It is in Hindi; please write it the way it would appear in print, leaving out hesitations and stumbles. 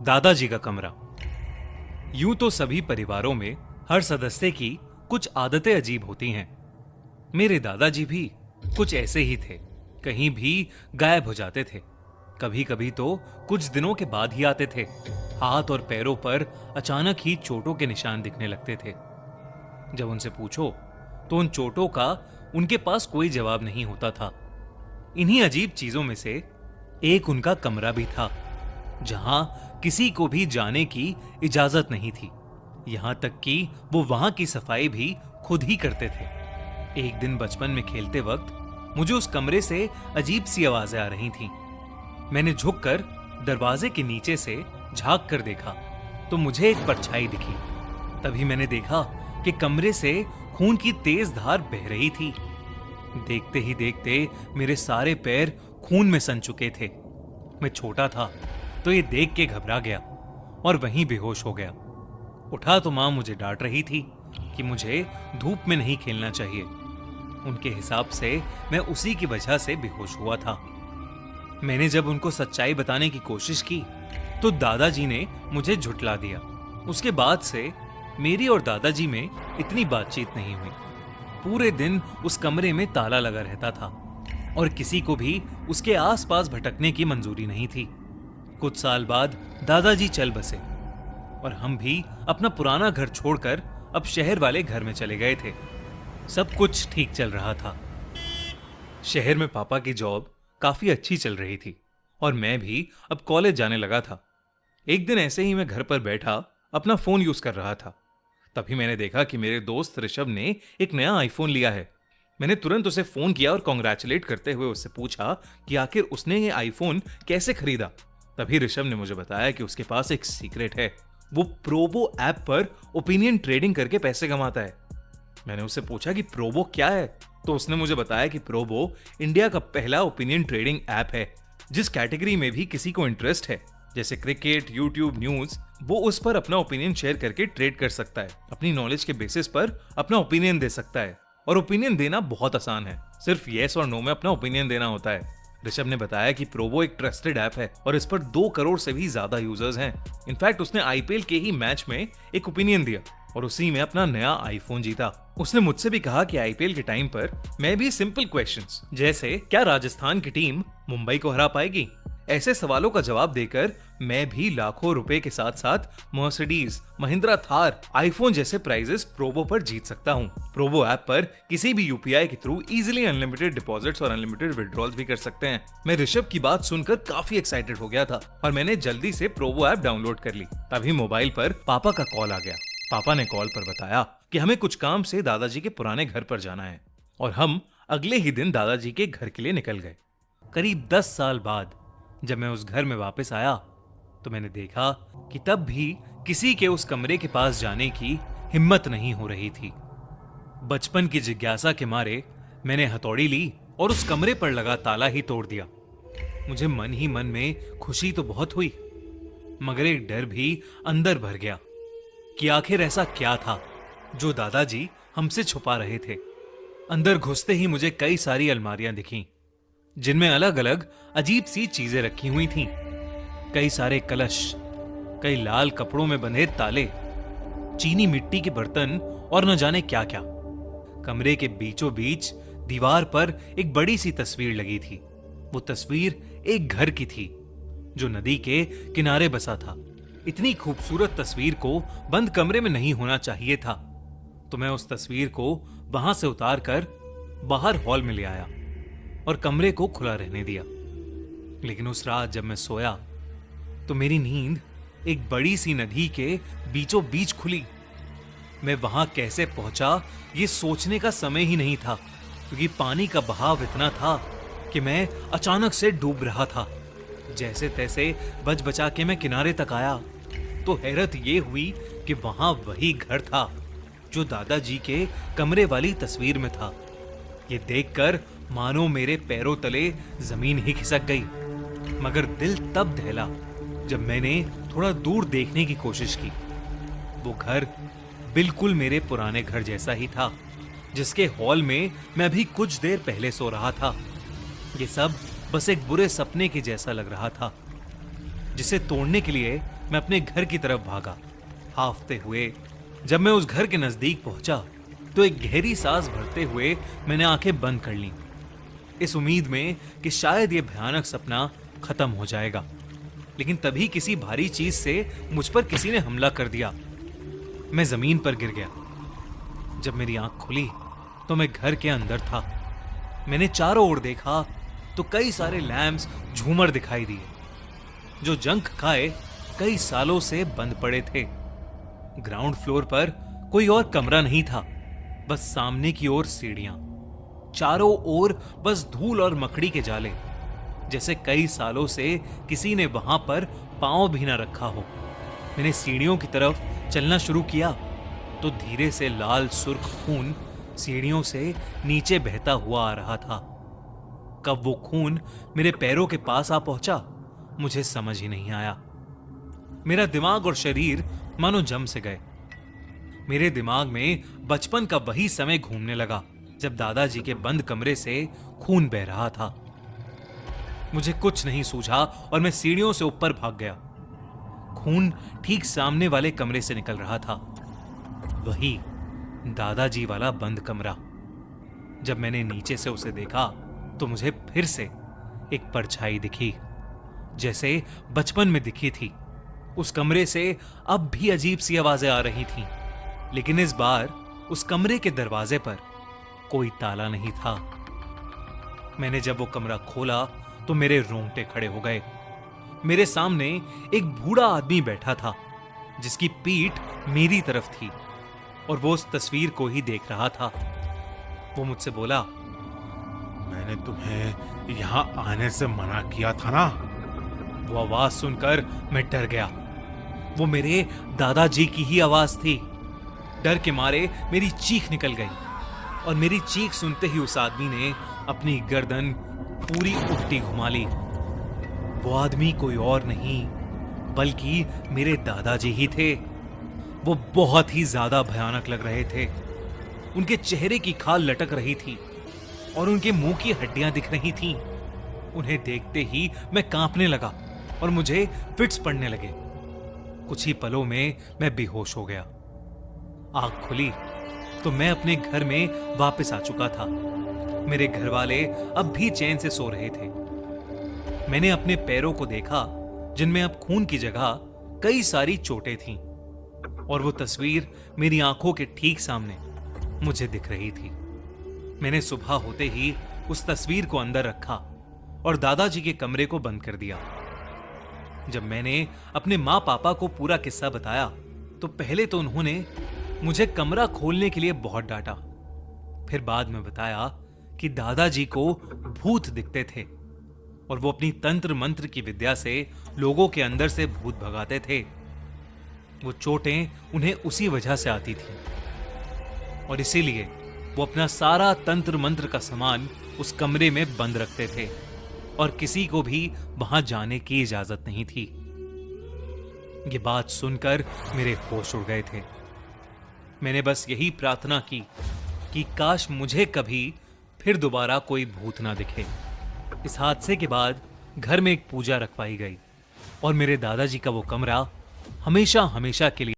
दादाजी का कमरा। यूं तो सभी परिवारों में हर सदस्य की कुछ आदतें अजीब होती हैं। मेरे दादाजी भी कुछ ऐसे ही थे। कहीं भी गायब हो जाते थे। कभी कभी तो कुछ दिनों के बाद ही आते थे। हाथ और पैरों पर अचानक ही चोटों के निशान दिखने लगते थे। जब उनसे पूछो तो उन चोटों का उनके पास कोई जवाब नहीं होता था। इन्हीं अजीब चीजों में से एक उनका कमरा भी था, जहां किसी को भी जाने की इजाजत नहीं थी। यहां तक कि वो वहां की सफाई भी खुद ही करते थे। एक दिन बचपन में खेलते वक्त मुझे उस कमरे से अजीब सी आवाजें आ रही थीं। मैंने झुककर दरवाजे के नीचे से झांक कर देखा तो मुझे एक परछाई दिखी। तभी मैंने देखा कि कमरे से खून की तेज धार बह रही थी। देखते ही देखते मेरे सारे पैर खून में सन चुके थे। मैं छोटा था तो ये देख के घबरा गया और वहीं बेहोश हो गया। उठा तो मां मुझे डांट रही थी कि मुझे धूप में नहीं खेलना चाहिए। उनके हिसाब से मैं उसी की वजह से बेहोश हुआ था। मैंने जब उनको सच्चाई बताने की कोशिश की तो दादाजी ने मुझे झुठला दिया। उसके बाद से मेरी और दादाजी में इतनी बातचीत नहीं हुई। पूरे दिन उस कमरे में ताला लगा रहता था और किसी को भी उसके आसपास भटकने की मंजूरी नहीं थी। कुछ साल बाद दादाजी चल बसे और हम भी अपना पुराना घर छोड़कर अब शहर वाले घर में चले गए थे। सब कुछ ठीक चल रहा था। शहर में पापा की जॉब काफी अच्छी चल रही थी और मैं भी अब कॉलेज जाने लगा था। एक दिन ऐसे ही मैं घर पर बैठा अपना फोन यूज कर रहा था। तभी मैंने देखा कि मेरे दोस्त ऋषभ ने एक नया आईफोन लिया है। मैंने तुरंत उसे फोन किया और कॉन्ग्रेचुलेट करते हुए उससे पूछा कि आखिर उसने ये आईफोन कैसे खरीदा। तभी ऋषभ ने मुझे बताया कि उसके पास एक सीक्रेट है। वो प्रोबो ऐप पर ओपिनियन ट्रेडिंग करके पैसे कमाता है। मैंने उससे पूछा कि प्रोबो क्या है, तो उसने मुझे बताया कि प्रोबो इंडिया का पहला ओपिनियन ट्रेडिंग ऐप है। जिस कैटेगरी में भी किसी को इंटरेस्ट है, जैसे क्रिकेट, यूट्यूब, न्यूज, वो उस पर अपना ओपिनियन शेयर करके ट्रेड कर सकता है। अपनी नॉलेज के बेसिस पर अपना ओपिनियन दे सकता है और ओपिनियन देना बहुत आसान है। सिर्फ येस और नो में अपना ओपिनियन देना होता है। ऋषभ ने बताया कि प्रोबो एक ट्रस्टेड ऐप है और इस पर 2 करोड़ से भी ज्यादा यूजर्स हैं। इनफैक्ट उसने आईपीएल के ही मैच में एक ओपिनियन दिया और उसी में अपना नया आईफोन जीता। उसने मुझसे भी कहा कि आईपीएल के टाइम पर मैं भी सिंपल क्वेश्चंस जैसे क्या राजस्थान की टीम मुंबई को हरा पाएगी, ऐसे सवालों का जवाब देकर मैं भी लाखों रुपए के साथ साथ मर्सिडीज, महिंद्रा थार, आईफोन जैसे प्राइजेस प्रोबो पर जीत सकता हूँ। प्रोबो ऐप पर किसी भी यूपीआई के थ्रू इजीली अनलिमिटेड डिपॉजिट्स और अनलिमिटेड विड्रॉल्स भी कर सकते हैं। मैं ऋषभ की बात सुनकर काफी एक्साइटेड हो गया था और मैंने जल्दी से प्रोबो ऐप डाउनलोड कर ली। तभी मोबाइल पर पापा का कॉल आ गया। पापा ने कॉल पर बताया कि हमें कुछ काम से दादाजी के पुराने घर पर जाना है और हम अगले ही दिन दादाजी के घर के लिए निकल गए। करीब 10 साल बाद जब मैं उस घर में वापस आया तो मैंने देखा कि तब भी किसी के उस कमरे के पास जाने की हिम्मत नहीं हो रही थी। बचपन की जिज्ञासा के मारे मैंने हथौड़ी ली और उस कमरे पर लगा ताला ही तोड़ दिया। मुझे मन ही मन में खुशी तो बहुत हुई, मगर एक डर भी अंदर भर गया कि आखिर ऐसा क्या था जो दादाजी हमसे छुपा रहे थे। अंदर घुसते ही मुझे कई सारी अलमारियां दिखीं, जिनमें अलग अलग अजीब सी चीजें रखी हुई थीं। कई सारे कलश, कई लाल कपड़ों में बंधे ताले, चीनी मिट्टी के बर्तन और न जाने क्या क्या। कमरे के बीचों बीच दीवार पर एक बड़ी सी तस्वीर लगी थी। वो तस्वीर एक घर की थी जो नदी के किनारे बसा था। इतनी खूबसूरत तस्वीर को बंद कमरे में नहीं होना चाहिए था, तो मैं उस तस्वीर को वहां से उतार कर बाहर हॉल में ले आया और कमरे को खुला रहने दिया। लेकिन उस रात जब मैं सोया तो मेरी नींद एक बड़ी सी नदी के बीचों बीच खुली। मैं वहां कैसे पहुंचा ये सोचने का समय ही नहीं था, क्योंकि पानी का बहाव इतना था कि मैं अचानक से डूब रहा था। जैसे तैसे बच बचा के मैं किनारे तक आया तो हैरत ये हुई कि वहां वही घर था जो दादाजी के कमरे वाली तस्वीर में था। ये देखकर मानो मेरे पैरों तले जमीन ही खिसक गई, मगर दिल तब दहला जब मैंने थोड़ा दूर देखने की कोशिश की। वो घर बिल्कुल मेरे पुराने घर जैसा ही था, जिसके हॉल में मैं अभी कुछ देर पहले सो रहा था। ये सब बस एक बुरे सपने के जैसा लग रहा था, जिसे तोड़ने के लिए मैं अपने घर की तरफ भागा। हाफते हुए जब मैं उस घर के नजदीक पहुंचा तो एक गहरी सांस भरते हुए मैंने आंखें बंद कर लीं, इस उम्मीद में कि शायद यह भयानक सपना खत्म हो जाएगा। लेकिन तभी किसी भारी चीज से मुझ पर किसी ने हमला कर दिया। मैं जमीन पर गिर गया। जब मेरी आंख खुली तो मैं घर के अंदर था। मैंने चारों ओर देखा तो कई सारे लैंप्स, झूमर दिखाई दिए जो जंग खाए कई सालों से बंद पड़े थे। ग्राउंड फ्लोर पर कोई और कमरा नहीं था, बस सामने की ओर सीढ़ियां, चारों ओर बस धूल और मकड़ी के जाले, जैसे कई सालों से किसी ने वहां पर पांव भी ना रखा हो। मैंने सीढ़ियों की तरफ चलना शुरू किया तो धीरे से लाल सुर्ख खून सीढ़ियों से नीचे बहता हुआ आ रहा था। कब वो खून मेरे पैरों के पास आ पहुंचा मुझे समझ ही नहीं आया। मेरा दिमाग और शरीर मानो जम से गए। मेरे दिमाग में बचपन का वही समय घूमने लगा जब दादाजी के बंद कमरे से खून बह रहा था। मुझे कुछ नहीं सूझा और मैं सीढ़ियों से ऊपर भाग गया। खून ठीक सामने वाले कमरे से निकल रहा था, वही दादाजी वाला बंद कमरा। जब मैंने नीचे से उसे देखा तो मुझे फिर से एक परछाई दिखी, जैसे बचपन में दिखी थी। उस कमरे से अब भी अजीब सी आवाजें आ रही थीं, लेकिन इस बार उस कमरे के दरवाजे पर कोई ताला नहीं था। मैंने जब वो कमरा खोला तो मेरे रोंगटे खड़े हो गए। मेरे सामने एक बूढ़ा आदमी बैठा था जिसकी पीठ मेरी तरफ थी और वो उस तस्वीर को ही देख रहा था। वो मुझसे बोला, मैंने तुम्हें यहां आने से मना किया था ना। वो आवाज सुनकर मैं डर गया। वो मेरे दादाजी की ही आवाज थी। डर के मारे मेरी चीख निकल गई और मेरी चीख सुनते ही उस आदमी ने अपनी गर्दन पूरी उल्टी घुमा ली। वो आदमी कोई और नहीं बल्कि मेरे दादाजी ही थे। वो बहुत ही ज्यादा भयानक लग रहे थे। उनके चेहरे की खाल लटक रही थी और उनके मुंह की हड्डियां दिख रही थीं। उन्हें देखते ही मैं कांपने लगा और मुझे फिट्स पड़ने लगे। कुछ ही पलों में मैं बेहोश हो गया। आंख खुली तो मैं अपने घर में वापस आ चुका था। मेरे घर वाले अब भी चैन से सो रहे थे। मैंने अपने पैरों को देखा जिनमें अब खून की जगह कई सारी चोटें थीं और वो तस्वीर मेरी आंखों के ठीक सामने मुझे दिख रही थी। मैंने सुबह होते ही उस तस्वीर को अंदर रखा और दादाजी के कमरे को बंद कर दिया। जब मैंने अपने माँ पापा को पूरा किस्सा बताया तो पहले तो उन्होंने मुझे कमरा खोलने के लिए बहुत डांटा। फिर बाद में बताया कि दादाजी को भूत दिखते थे और वो अपनी तंत्र मंत्र की विद्या से लोगों के अंदर से भूत भगाते थे। वो चोटें उन्हें उसी वजह से आती थी और इसीलिए वो अपना सारा तंत्र मंत्र का सामान उस कमरे में बंद रखते थे और किसी को भी वहां जाने की इजाजत नहीं थी। ये बात सुनकर मेरे होश उड़ गए थे। मैंने बस यही प्रार्थना की कि काश मुझे कभी फिर दोबारा कोई भूत ना दिखे। इस हादसे के बाद घर में एक पूजा रखवाई गई और मेरे दादाजी का वो कमरा हमेशा हमेशा के लिए